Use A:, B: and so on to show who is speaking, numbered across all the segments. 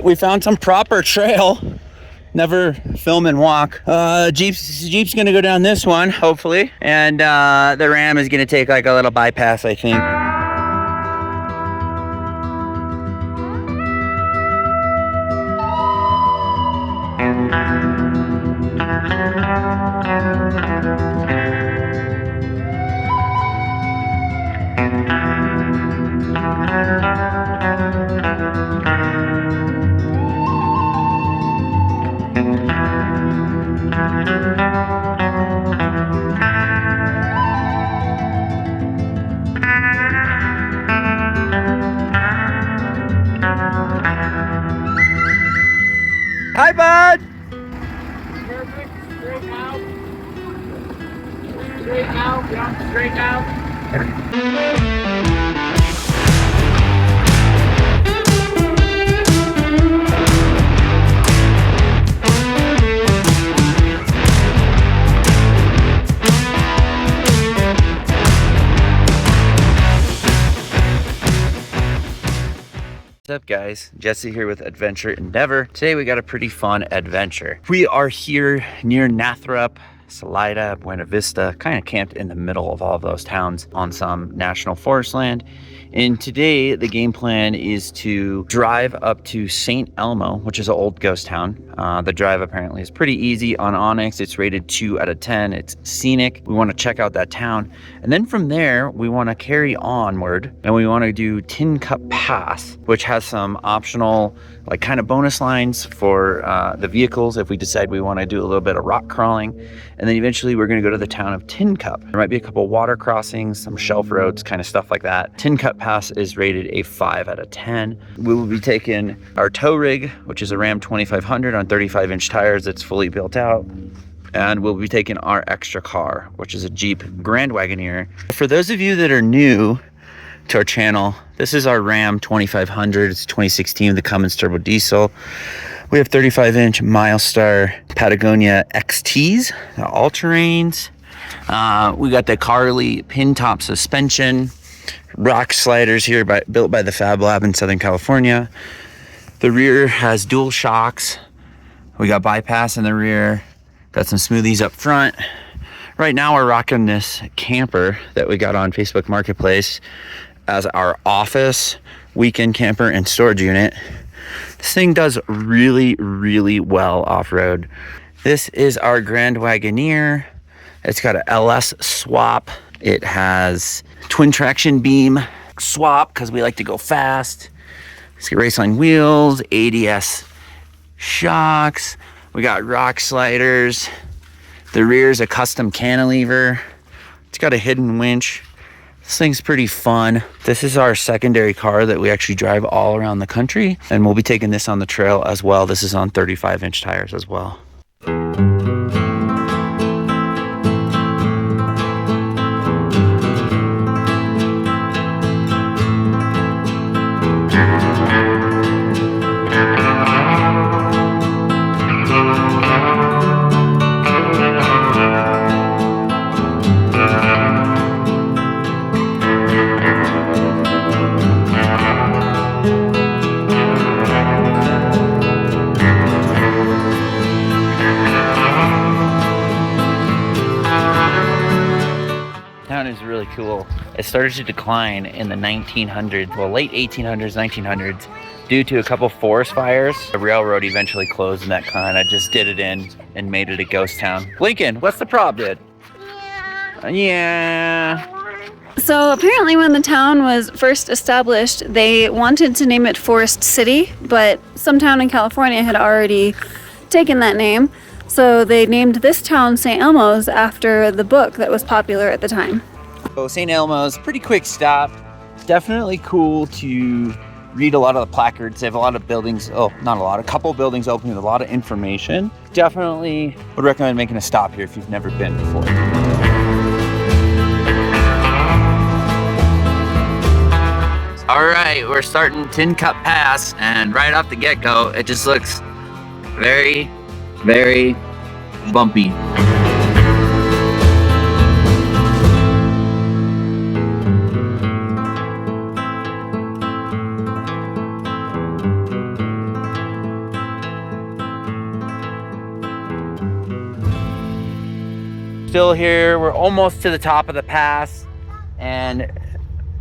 A: we found some proper trail. Never film and walk. Jeep's gonna go down this one, hopefully. And the Ram is gonna take like a little bypass, I think. Hi, bud.
B: Perfect. Straight out. Straight out. Jump straight out.
A: What's up, guys? Jesse here with Adventure Endeavor. Today we got a pretty fun adventure. We are here near Nathrop, Salida, Buena Vista, kind of camped in the middle of all of those towns on some national forest land. And today the game plan is to drive up to St Elmo, which is an old ghost town. The drive apparently is pretty easy. On Onyx, it's rated 2 out of 10. It's scenic. We want to check out that town. And then from there, we want to carry onward and we want to do Tin Cup Pass, which has some optional like kind of bonus lines for the vehicles if we decide we want to do a little bit of rock crawling. And then eventually we're going to go to the town of Tin Cup. There might be a couple water crossings, some shelf roads, kind of stuff like that. Tin Cup Pass is rated a 5 out of 10. We will be taking our tow rig, which is a Ram 2500 on 35-inch tires that's fully built out. And we'll be taking our extra car, which is a Jeep Grand Wagoneer. For those of you that are new to our channel, this is our Ram 2500. It's 2016 with the Cummins turbo diesel. We have 35-inch Milestare Patagonia XTs, the all-terrains. We got the Carly pin top suspension, rock sliders here built by the Fab Lab in Southern California. The rear has dual shocks. We got bypass in the rear. Got some smoothies up front. Right now we're rocking this camper that we got on Facebook Marketplace as our office, weekend camper, and storage unit. This thing does really, really well off-road. This is our Grand Wagoneer. It's got a LS swap. It has twin traction beam swap because we like to go fast. It's got raceline wheels, ADS shocks. We got rock sliders. The rear is a custom cantilever. It's got a hidden winch. This thing's pretty fun. This is our secondary car that we actually drive all around the country, and we'll be taking this on the trail as well. This is on 35-inch tires as well. Is really cool. It started to decline in the 1900s, well, late 1800s, 1900s, due to a couple forest fires. The railroad eventually closed and that kind of just did it in and made it a ghost town. Lincoln, what's the problem, dude? Yeah.
C: So apparently when the town was first established, they wanted to name it Forest City, but some town in California had already taken that name. So they named this town St. Elmo's after the book that was popular at the time.
A: So St. Elmo's, pretty quick stop. Definitely cool to read a lot of the placards. They have a lot of buildings, not a lot, a couple buildings open with a lot of information. Definitely would recommend making a stop here if you've never been before. All right, we're starting Tin Cup Pass, and right off the get-go, it just looks very, very bumpy. Still here, we're almost to the top of the pass, and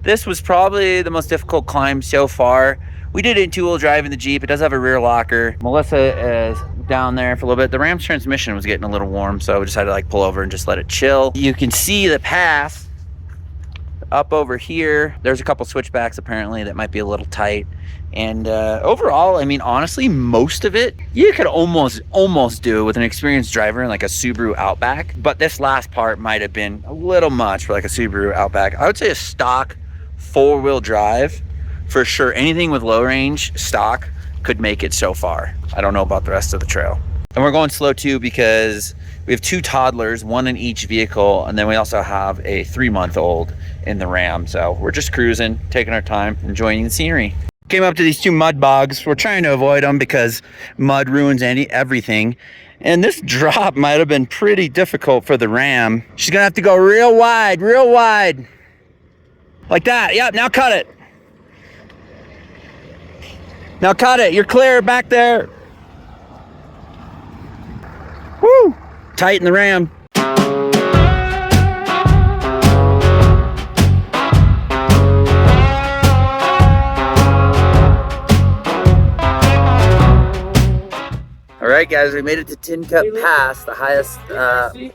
A: this was probably the most difficult climb so far. We did it in two-wheel drive in the Jeep. It does have a rear locker. Melissa is down there for a little bit. The Ram's transmission was getting a little warm, so we decided to like pull over and just let it chill. You can see the pass up over here. There's a couple switchbacks apparently that might be a little tight. And overall, I mean, honestly, most of it, you could almost do with an experienced driver in like a Subaru Outback. But this last part might have been a little much for like a Subaru Outback. I would say a stock four-wheel drive, for sure. Anything with low range stock could make it so far. I don't know about the rest of the trail. And we're going slow too because we have two toddlers, one in each vehicle, and then we also have a 3-month-old in the Ram. So we're just cruising, taking our time, enjoying the scenery. Came up to these two mud bogs. We're trying to avoid them because mud ruins everything. And this drop might have been pretty difficult for the Ram. She's gonna have to go real wide, like that. Yep, now cut it. Now cut it, you're clear back there. Woo, tighten the Ram. All right, guys, we made it to Tin Cup Pass, the highest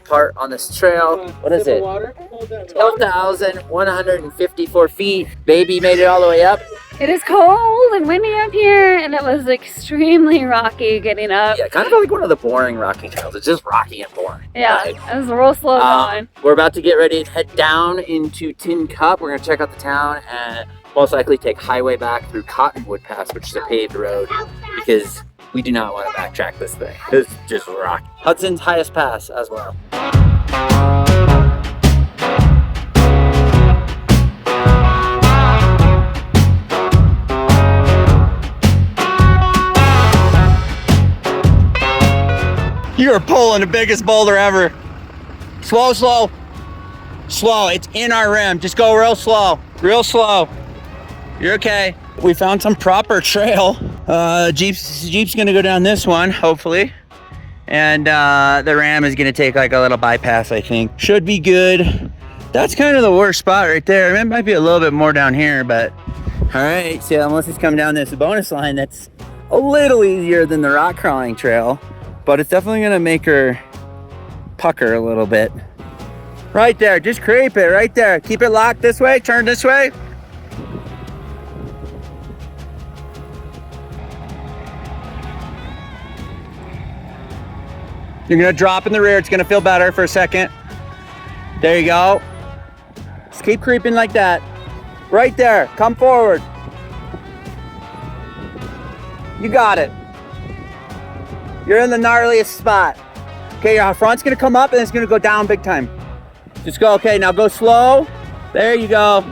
A: part on this trail. What is it? 12,154 feet. Baby made it all the way up.
C: It is cold and windy up here, and it was extremely rocky getting up.
A: Yeah, kind of like one of the boring rocky trails. It's just rocky and boring.
C: Yeah, it was real slow going.
A: We're about to get ready to head down into Tin Cup. We're going to check out the town and most likely take highway back through Cottonwood Pass, which is a paved road, because we do not want to backtrack this thing. It's just rock. Hudson's highest pass as well. You are pulling the biggest boulder ever. Slow, slow. Slow, it's in our rim. Just go real slow, real slow. You're okay. We found some proper trail. Jeep's gonna go down this one, hopefully. And the Ram is gonna take like a little bypass, I think. Should be good. That's kind of the worst spot right there. It might be a little bit more down here, but. All right, so Melissa's coming down this bonus line that's a little easier than the rock crawling trail, but it's definitely gonna make her pucker a little bit. Right there, just creep it right there. Keep it locked this way, turn this way. You're gonna drop in the rear. It's gonna feel better for a second. There you go. Just keep creeping like that. Right there, come forward. You got it. You're in the gnarliest spot. Okay, your front's gonna come up and it's gonna go down big time. Just go, okay, now go slow. There you go.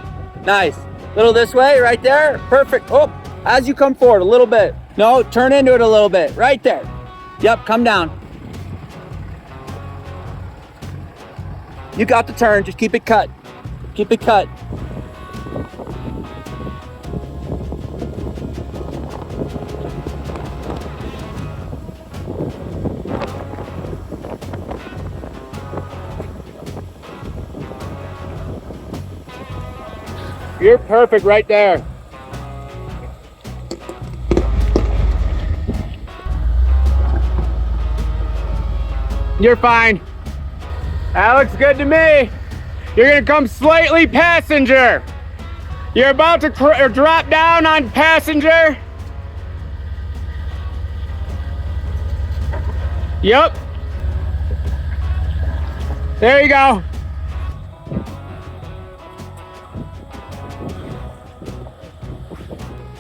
A: Nice. Little this way, right there. Perfect. Oh, as you come forward a little bit. No, turn into it a little bit. Right there. Yep, come down. You got the turn, just keep it cut. Keep it cut. You're perfect right there. You're fine. That looks good to me. You're gonna come slightly passenger. You're about to drop down on passenger. Yep. There you go.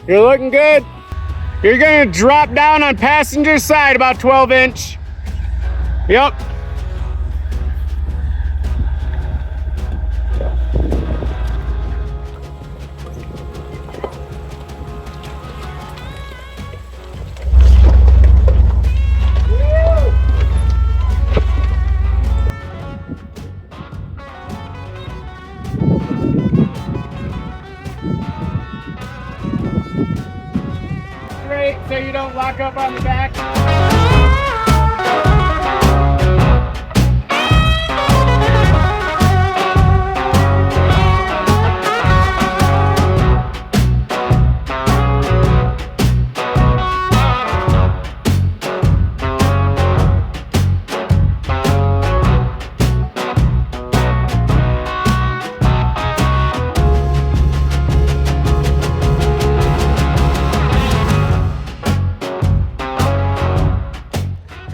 A: You're looking good. You're gonna drop down on passenger side about 12 inch. Yep. So you don't lock up on the back.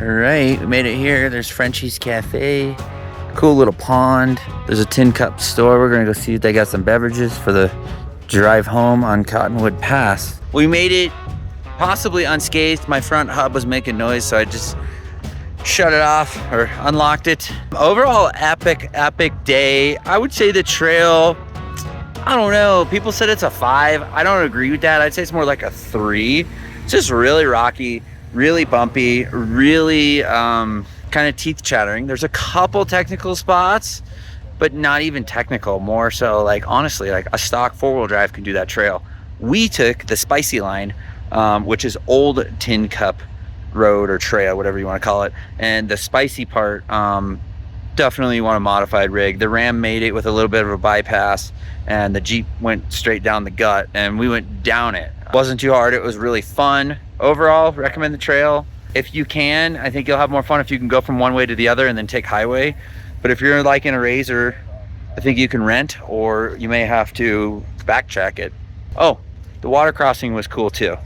A: All right, we made it here. There's Frenchie's Cafe. Cool little pond. There's a Tin Cup store. We're gonna go see if they got some beverages for the drive home on Cottonwood Pass. We made it possibly unscathed. My front hub was making noise, so I just shut it off or unlocked it. Overall, epic day. I would say the trail, I don't know. People said it's a 5. I don't agree with that. I'd say it's more like a 3. It's just really rocky, really bumpy, really kind of teeth chattering. There's a couple technical spots, but not even technical. More so like, honestly, like a stock 4-wheel drive can do that trail. We took the spicy line, which is old Tin Cup road or trail, whatever you want to call it. And the spicy part, definitely you want a modified rig. The Ram made it with a little bit of a bypass, and the Jeep went straight down the gut, and we went down it. Wasn't too hard. It was really fun. Overall, recommend the trail. If you can, I think you'll have more fun if you can go from one way to the other and then take highway. But if you're like in a RZR, I think you can rent, or you may have to backtrack it. Oh, the water crossing was cool too.